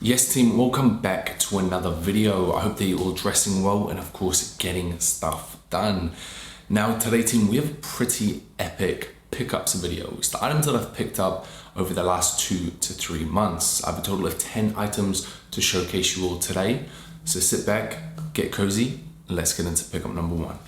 Yes team, welcome back to another video. I hope that you're all dressing well and of course getting stuff done. Now today team, we have a pretty epic pickups videos. The items that I've picked up over the last 2 to 3 months. I have a total of 10 items to showcase you all today. So sit back, get cozy, and let's get into pickup number 1.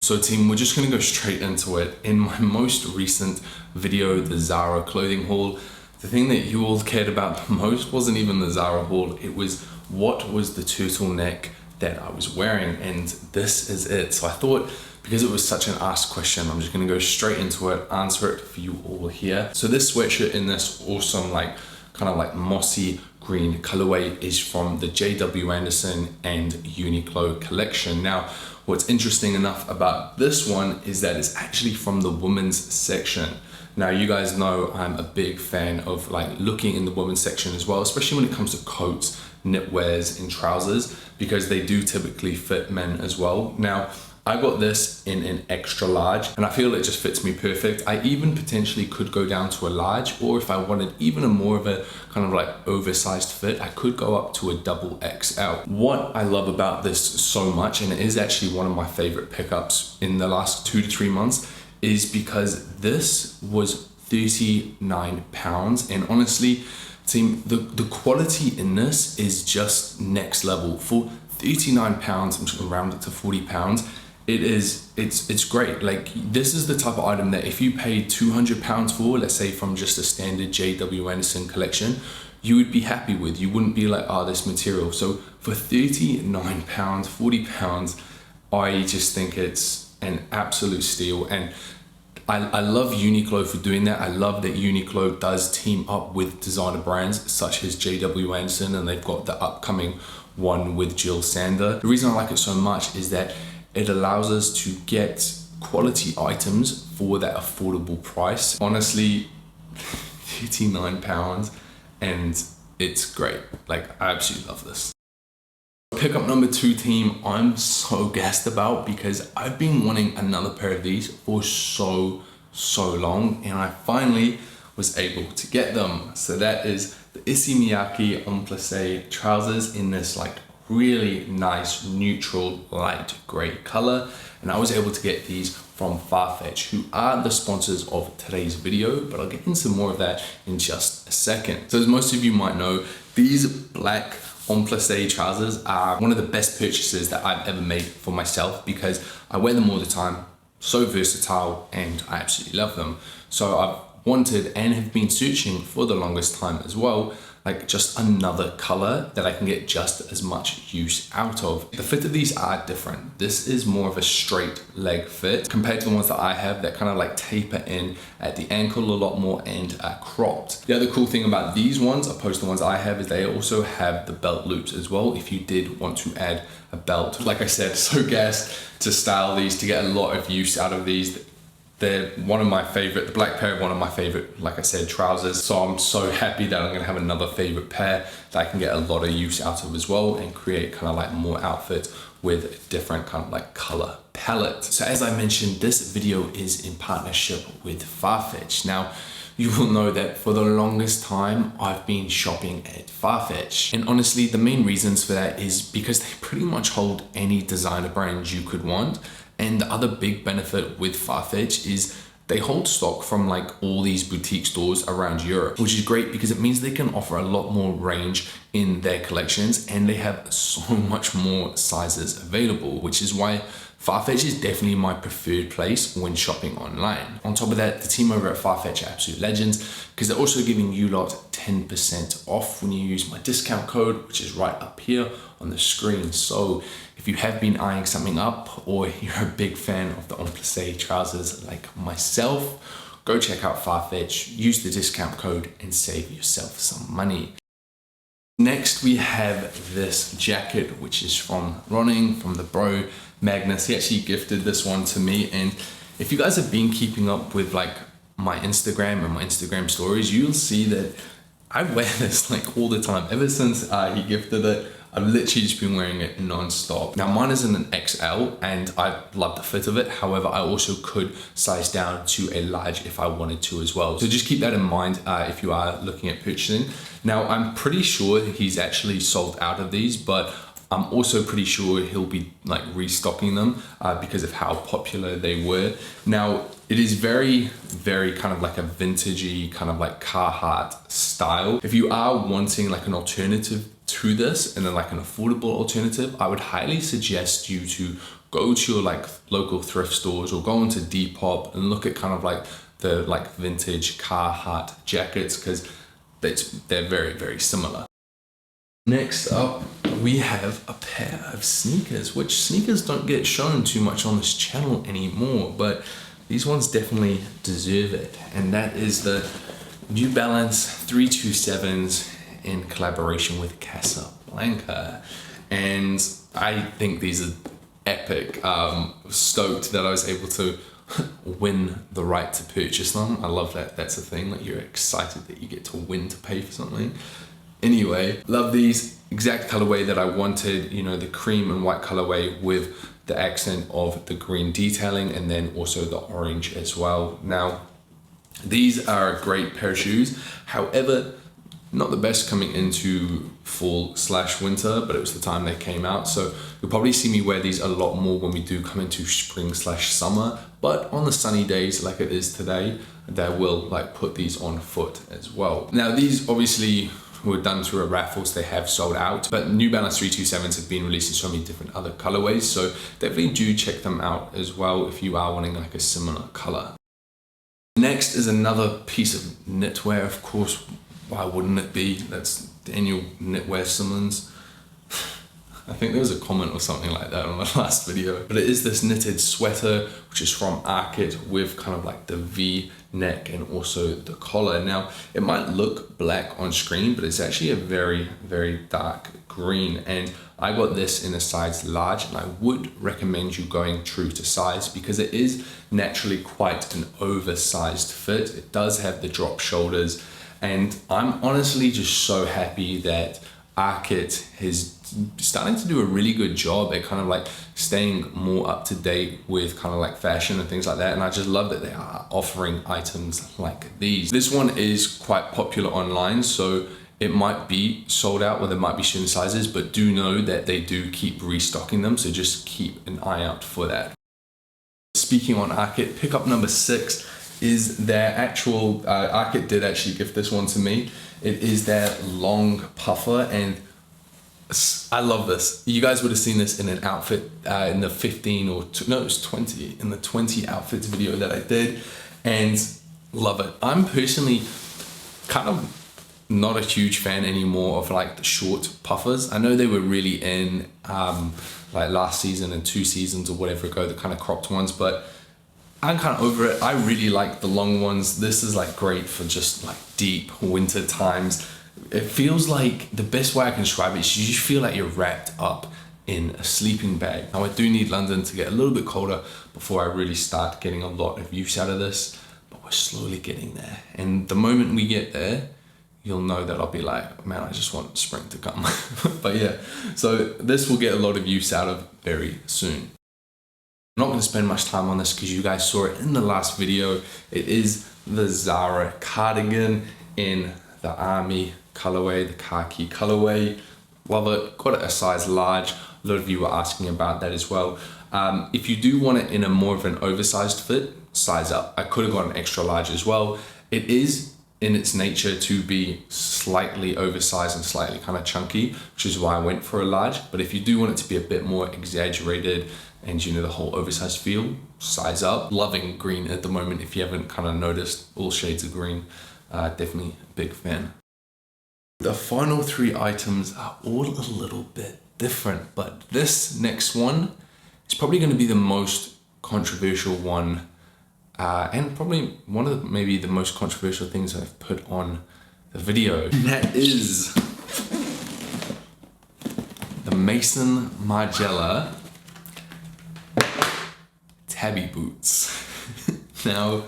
So team, we're just gonna go straight into it. In my most recent video, the Zara clothing haul, the thing that you all cared about the most wasn't even the Zara haul, it was what was the turtleneck that I was wearing, and this is it. So I thought, because it was such an asked question, I'm just gonna go straight into it, answer it for you all here. So this sweatshirt in this awesome, kind of mossy green colorway is from the JW Anderson and Uniqlo collection. Now, what's interesting enough about this one is that it's actually from the women's section. Now, you guys know I'm a big fan of looking in the women's section as well, especially when it comes to coats, knitwears, and trousers, because they do typically fit men as well. Now, I got this in an extra large and I feel it just fits me perfect. I even potentially could go down to a large, or if I wanted even a more of a kind of oversized fit, I could go up to a double XL. What I love about this so much, and it is actually one of my favorite pickups in the last 2 to 3 months, is because this was £39, and honestly team, the quality in this is just next level. For £39, I'm just gonna round it to £40, it's great. This is the type of item that if you paid £200 for, let's say from just a standard JW Anderson collection, you would be happy with. You wouldn't be like, oh, this material. So for £39, £40, I just think it's an absolute steal. And I love Uniqlo for doing that. I love that Uniqlo does team up with designer brands such as JW Anderson, and they've got the upcoming one with Jill Sander. The reason I like it so much is that it allows us to get quality items for that affordable price. Honestly, £39, and it's great. I absolutely love this. Pickup number 2 team, I'm so gassed about because I've been wanting another pair of these for so long, and I finally was able to get them. So that is the Issey Miyake en plissé trousers in this really nice neutral light gray color, and I was able to get these from Farfetch, who are the sponsors of today's video, but I'll get into more of that in just a second. So as most of you might know, these black en plissé trousers are one of the best purchases that I've ever made for myself, because I wear them all the time, so versatile, and I absolutely love them. So I've wanted and have been searching for the longest time as well, just another color that I can get just as much use out of. The fit of these are different. This is more of a straight leg fit compared to the ones that I have that kind of taper in at the ankle a lot more and are cropped. The other cool thing about these ones, opposed to the ones I have, is they also have the belt loops as well if you did want to add a belt. Like I said, so gassed to style these, to get a lot of use out of these. They're one of my favorite, the black pair, one of my favorite, like I said, trousers. So I'm so happy that I'm gonna have another favorite pair that I can get a lot of use out of as well, and create kind of more outfits with a different kind of color palette. So as I mentioned, this video is in partnership with Farfetch. Now, you will know that for the longest time, I've been shopping at Farfetch. And honestly, the main reasons for that is because they pretty much hold any designer brand you could want. And the other big benefit with Farfetch is they hold stock from all these boutique stores around Europe, which is great because it means they can offer a lot more range in their collections, and they have so much more sizes available, which is why Farfetch is definitely my preferred place when shopping online. On top of that, the team over at Farfetch are absolute legends, because they're also giving you lot 10% off when you use my discount code, which is right up here on the screen. So if you have been eyeing something up, or you're a big fan of the en plissé trousers like myself, go check out Farfetch, use the discount code, and save yourself some money. Next, we have this jacket, which is from Ronning, from the bro Magnus. He actually gifted this one to me, and if you guys have been keeping up with my Instagram and my Instagram stories, you'll see that I wear this like all the time. Ever since he gifted it, I've literally just been wearing it non-stop. Now mine is in an XL and I love the fit of it. However, I also could size down to a large if I wanted to as well. So just keep that in mind if you are looking at purchasing. Now I'm pretty sure he's actually sold out of these, but I'm also pretty sure he'll be like restocking them because of how popular they were. Now it is very, very kind of like a vintagey kind of like Carhartt style. If you are wanting like an alternative to this and then like an affordable alternative, I would highly suggest you to go to your like local thrift stores or go into Depop and look at kind of like the like vintage Carhartt jackets, because they're very, very similar. Next up, we have a pair of sneakers, which sneakers don't get shown too much on this channel anymore, but these ones definitely deserve it. And that is the New Balance 327s in collaboration with Casablanca. And I think these are epic. Stoked that I was able to win the right to purchase them. I love that that's a thing, like you're excited that you get to win to pay for something. Anyway, love these. Exact colorway that I wanted, you know, the cream and white colorway with the accent of the green detailing and then also the orange as well. Now, these are a great pair of shoes. However, not the best coming into fall/winter, but it was the time they came out. So you'll probably see me wear these a lot more when we do come into spring/summer. But on the sunny days like it is today, they will like put these on foot as well. Now these obviously were done through a raffle, so they have sold out, but New Balance 327s have been released in so many different other colorways, so definitely do check them out as well if you are wanting like a similar color. Next is another piece of knitwear. Of course, why wouldn't it be? That's Daniel Knitwear Simmons. I think there was a comment or something like that on my last video, but it is this knitted sweater, which is from Arket with kind of like the V neck and also the collar. Now, it might look black on screen, but it's actually a very, very dark green. And I got this in a size large, and I would recommend you going true to size because it is naturally quite an oversized fit. It does have the drop shoulders, and I'm honestly just so happy that Arket is starting to do a really good job at kind of like staying more up to date with kind of like fashion and things like that. And I just love that they are offering items like these. This one is quite popular online, so it might be sold out or there might be certain sizes, but do know that they do keep restocking them. So just keep an eye out for that. Speaking on Arket, pickup number 6 is their actual, Arket did actually gift this one to me. It is their long puffer, and I love this. You guys would have seen this in an outfit in the 15 or no, it was 20, in the 20 outfits video that I did, and love it. I'm personally kind of not a huge fan anymore of like the short puffers. I know they were really in like last season and 2 seasons or whatever ago, the kind of cropped ones, but I'm kind of over it. I really like the long ones. This is like great for just like deep winter times. It feels like, the best way I can describe it is you just feel like you're wrapped up in a sleeping bag. Now I do need London to get a little bit colder before I really start getting a lot of use out of this, but we're slowly getting there. And the moment we get there, you'll know that I'll be like, man, I just want spring to come. But yeah, so this will get a lot of use out of very soon. I'm not going to spend much time on this because you guys saw it in the last video. It is the Zara cardigan in the army colorway, the khaki colorway. Love it. Got it a size large. A lot of you were asking about that as well. If you do want it in a more of an oversized fit, size up. I could have got an extra large as well. It is in its nature to be slightly oversized and slightly kind of chunky, which is why I went for a large. But if you do want it to be a bit more exaggerated and you know, the whole oversized feel, size up. Loving green at the moment. If you haven't kind of noticed, all shades of green, definitely a big fan. The final 3 items are all a little bit different, but this next one is probably going to be the most controversial one, and probably one of maybe the most controversial things I've put on the video. And that is the Maison Margiela Tabby boots. Now,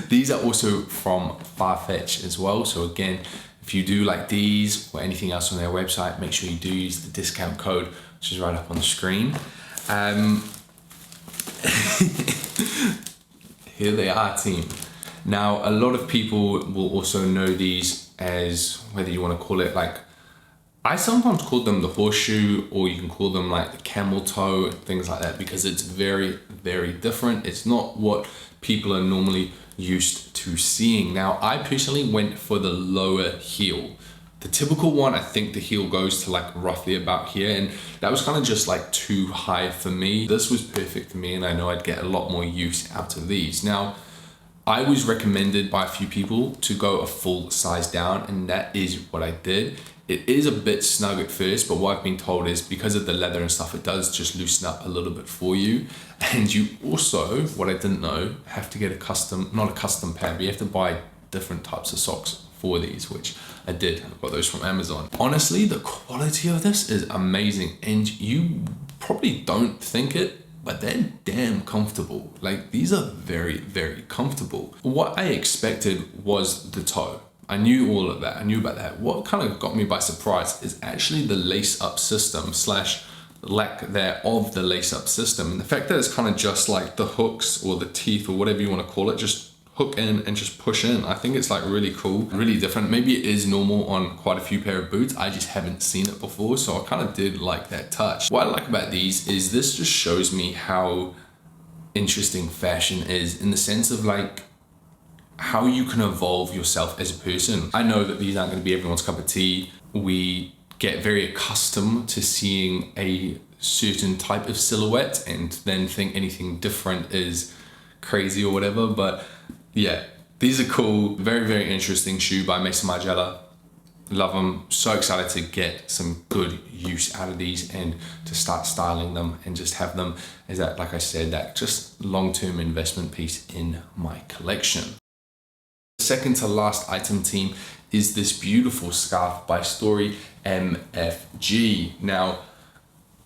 these are also from Farfetch as well. So again, if if you do like these or anything else on their website, make sure you do use the discount code, which is right up on the screen. Here they are, team. Now, a lot of people will also know these as, whether you want to call it like, I sometimes call them the horseshoe, or you can call them like the camel toe, things like that, because it's very, very different. It's not what people are normally used to seeing. Now, I personally went for the lower heel. The typical one, I think the heel goes to like roughly about here, and that was kind of just like too high for me. This was perfect for me, and I know I'd get a lot more use out of these. Now, I was recommended by a few people to go a full size down, and that is what I did. It is a bit snug at first, but what I've been told is because of the leather and stuff, it does just loosen up a little bit for you. And you also, what I didn't know, have to get a custom, not a custom pair, but you have to buy different types of socks for these, which I did. I got those from Amazon. Honestly, the quality of this is amazing, and you probably don't think it, but they're damn comfortable. Like, these are very, very comfortable. What I expected was the toe. I knew all of that, I knew about that. What kind of got me by surprise is actually the lace up system slash lack thereof the lace up system. And the fact that it's kind of just like the hooks or the teeth or whatever you want to call it, just hook in and just push in. I think it's like really cool, really different. Maybe it is normal on quite a few pair of boots. I just haven't seen it before, so I kind of did like that touch. What I like about these is this just shows me how interesting fashion is, in the sense of like how you can evolve yourself as a person. I know that these aren't going to be everyone's cup of tea. We get very accustomed to seeing a certain type of silhouette and then think anything different is crazy or whatever, but yeah, these are cool. Very, very interesting shoe by Mason Margiela. Love them. So excited to get some good use out of these and to start styling them and just have them as that, like I said, that just long-term investment piece in my collection. The second to last item, team, is this beautiful scarf by Story MFG. Now,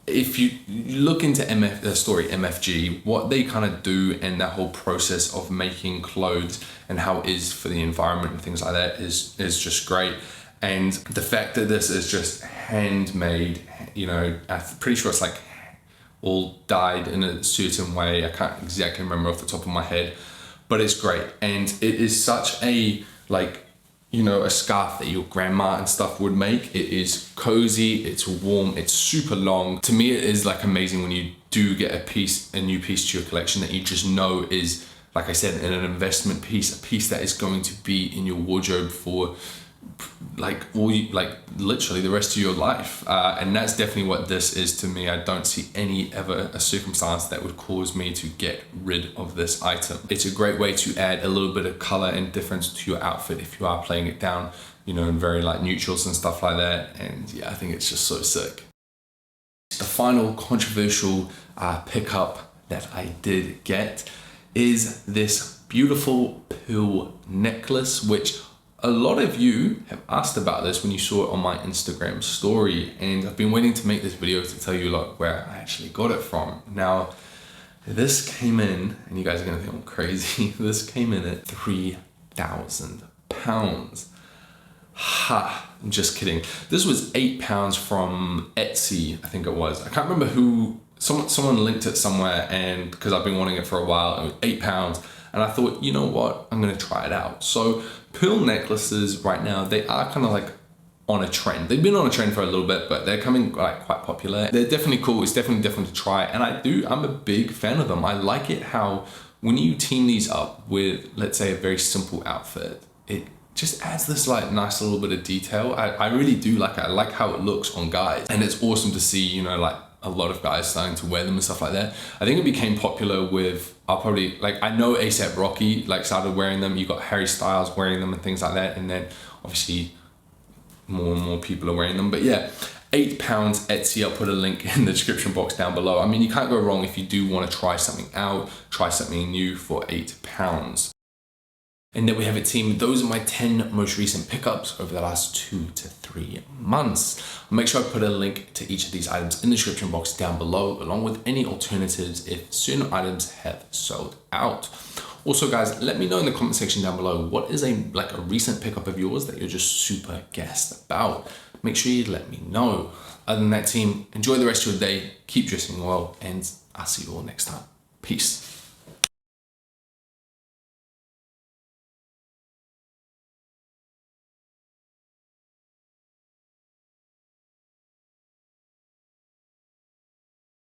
if you look into Story MFG, what they kind of do and that whole process of making clothes and how it is for the environment and things like that is just great. And the fact that this is just handmade, you know, I'm pretty sure it's like all dyed in a certain way. I can't exactly remember off the top of my head, but it's great. And it is such a, like, you know, a scarf that your grandma and stuff would make. It is cozy, it's warm, it's super long. To me, it is like amazing when you do get a new piece to your collection that you just know is, like I said, an investment piece, a piece that is going to be in your wardrobe for like literally the rest of your life. And that's definitely what this is to me. I don't see any ever a circumstance that would cause me to get rid of this item. It's a great way to add a little bit of color and difference to your outfit if you are playing it down, you know, in very like neutrals and stuff like that. And yeah, I think it's just so sick. The final controversial pickup that I did get is this beautiful pearl necklace, which a lot of you have asked about this when you saw it on my Instagram story, and I've been waiting to make this video to tell you like where I actually got it from. Now, this came in, and you guys are gonna think I'm crazy, this came in at £3,000. Ha, I'm just kidding. This was £8 from Etsy, I think it was. I can't remember who, someone linked it somewhere, and because I've been wanting it for a while, it was £8. And I thought, you know what, I'm gonna try it out. So pearl necklaces right now, they are kind of like on a trend. They've been on a trend for a little bit, but they're coming like quite popular. They're definitely cool, it's definitely different to try. And I'm a big fan of them. I like it how when you team these up with, let's say, a very simple outfit, it just adds this like nice little bit of detail. I really do like it. I like how it looks on guys. And it's awesome to see, you know, like a lot of guys starting to wear them and stuff like that. I think it became popular with, I know A$AP Rocky like started wearing them. You got Harry Styles wearing them and things like that. And then obviously more and more people are wearing them. But yeah, £8 Etsy. I'll put a link in the description box down below. I mean, you can't go wrong if you do want to try something out, try something new for £8. And then we have a team. Those are my 10 most recent pickups over the last 2 to 3 months. I'll make sure I put a link to each of these items in the description box down below, along with any alternatives if certain items have sold out. Also guys, let me know in the comment section down below, what is a recent pickup of yours that you're just super gassed about? Make sure you let me know. Other than that, team, enjoy the rest of your day, keep dressing well, and I'll see you all next time. Peace.